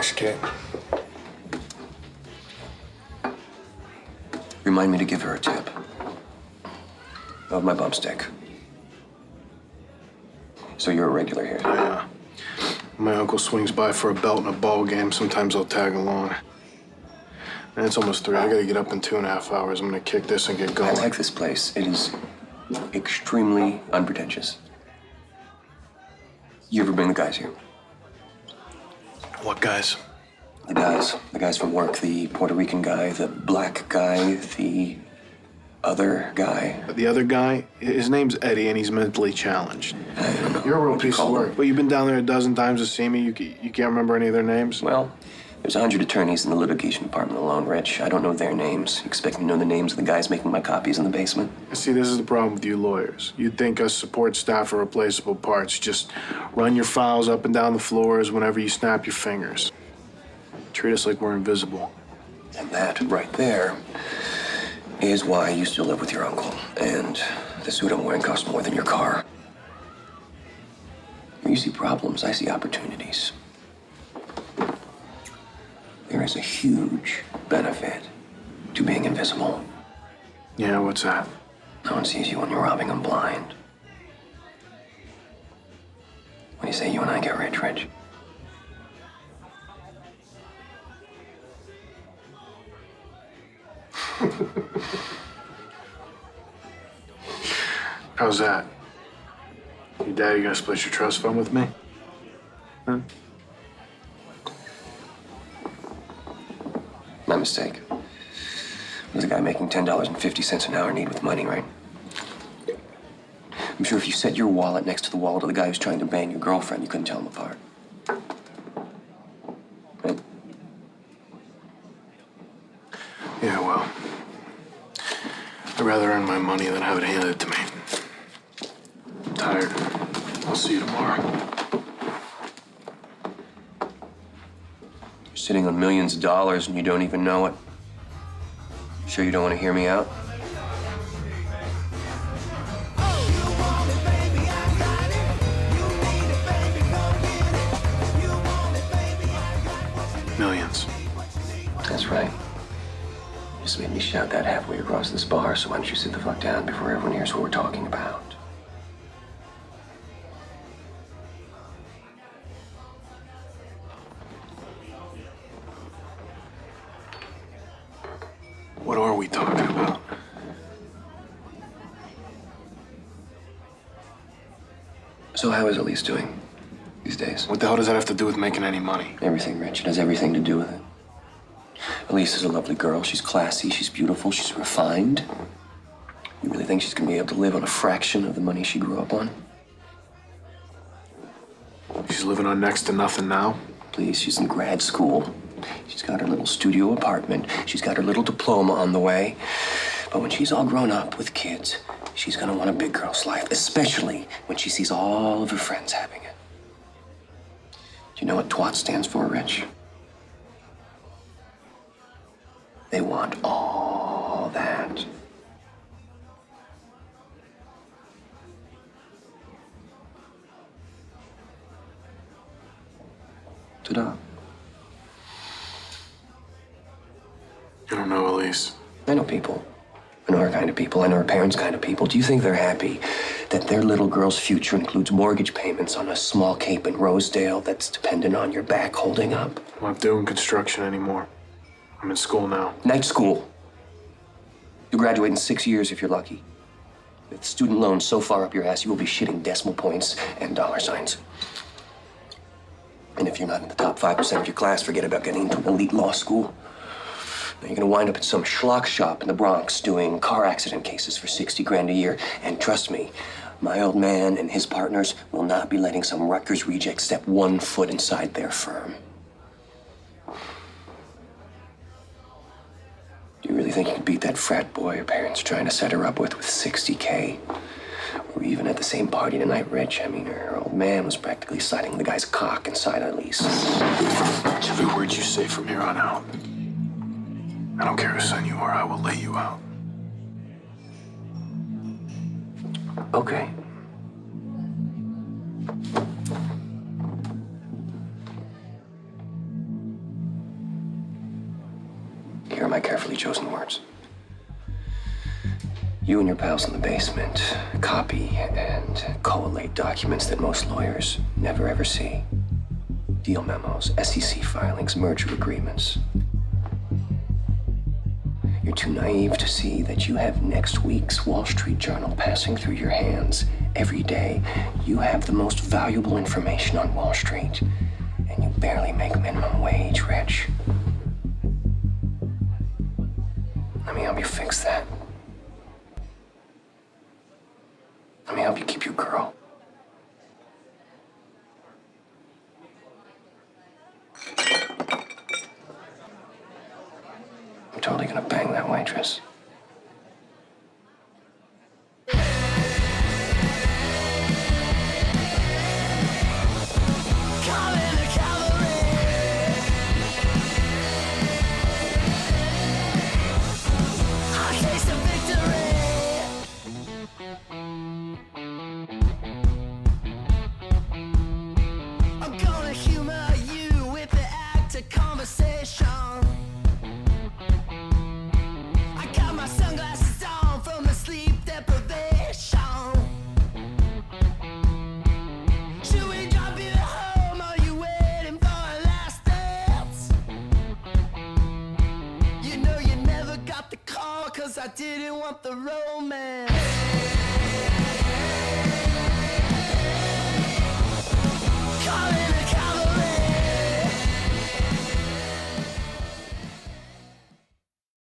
Thanks, kid. Remind me to give her a tip. Of my bump stick. So you're a regular here? Yeah. My uncle swings by for a belt and a ball game. Sometimes I'll tag along. And it's almost 3. I gotta get up in 2.5 hours. I'm gonna kick this and get going. I like this place. It is extremely unpretentious. You ever bring the guys here? What guys? The guys from work. The Puerto Rican guy, the black guy, the other guy. The other guy, his name's Eddie, and he's mentally challenged. I don't know. You're a real What do you piece of call work. them? But you've been down there a dozen times to see me. You can't remember any of their names? Well, there's 100 attorneys in the litigation department alone, Rich. I don't know their names. You expect me to know the names of the guys making my copies in the basement? See, this is the problem with you lawyers. You'd think us support staff are replaceable parts. Just run your files up and down the floors whenever you snap your fingers. Treat us like we're invisible. And that right there is why you still live with your uncle. And the suit I'm wearing costs more than your car. You see problems, I see opportunities. There is a huge benefit to being invisible. Yeah, what's that? No one sees you when you're robbing them blind. What do you say you and I get rich, Rich? How's that? Your daddy gonna split your trust fund with me? Huh? My mistake. There's a guy making $10.50 an hour need with money, right? I'm sure if you set your wallet next to the wallet of the guy who's trying to bang your girlfriend, you couldn't tell them apart. Right? Yeah, well, I'd rather earn my money than have it handed to me. I'm tired. I'll see you tomorrow. You're sitting on millions of dollars and you don't even know it. Sure you don't want to hear me out? Millions. That's right. Just made me shout that halfway across this bar, so why don't you sit the fuck down before everyone hears what we're talking about? What are we talking about? So how is Elise doing these days? What the hell does that have to do with making any money? Everything, Rich. It has everything to do with it. Elise is a lovely girl. She's classy, she's beautiful, she's refined. You really think she's gonna be able to live on a fraction of the money she grew up on? She's living on next to nothing now? Please, she's in grad school. She's got her little studio apartment. She's got her little diploma on the way. But when she's all grown up with kids, she's gonna want a big girl's life, especially when she sees all of her friends having it. Do you know what TWAT stands for, Rich? They want all that. Ta-da. I don't know, Elise. I know people. I know her kind of people. I know her parents' kind of people. Do you think they're happy that their little girl's future includes mortgage payments on a small cape in Rosedale that's dependent on your back holding up? I'm not doing construction anymore. I'm in school now. Night school. You'll graduate in 6 years if you're lucky. With student loans so far up your ass, you will be shitting decimal points and dollar signs. And if you're not in the top 5% of your class, forget about getting into an elite law school. Now you're gonna wind up in some schlock shop in the Bronx doing car accident cases for 60 grand a year. And trust me, my old man and his partners will not be letting some Rutgers reject step 1 foot inside their firm. Do you really think you can beat that frat boy her parents are trying to set her up with 60K? We were even at the same party tonight, Rich. I mean, her old man was practically sliding the guy's cock inside Elise. Every word you say from here on out. I don't care whose son you are, I will lay you out. Okay. here are my carefully chosen words. You and your pals in the basement copy and collate documents that most lawyers never ever see. Deal memos, SEC filings, merger agreements. You're too naive to see that you have next week's Wall Street Journal passing through your hands every day. You have the most valuable information on Wall Street, and you barely make minimum wage, Rich. Let me help you fix that. Let me help you keep your girl. I'm totally gonna bang that waitress. I didn't want the romance. Call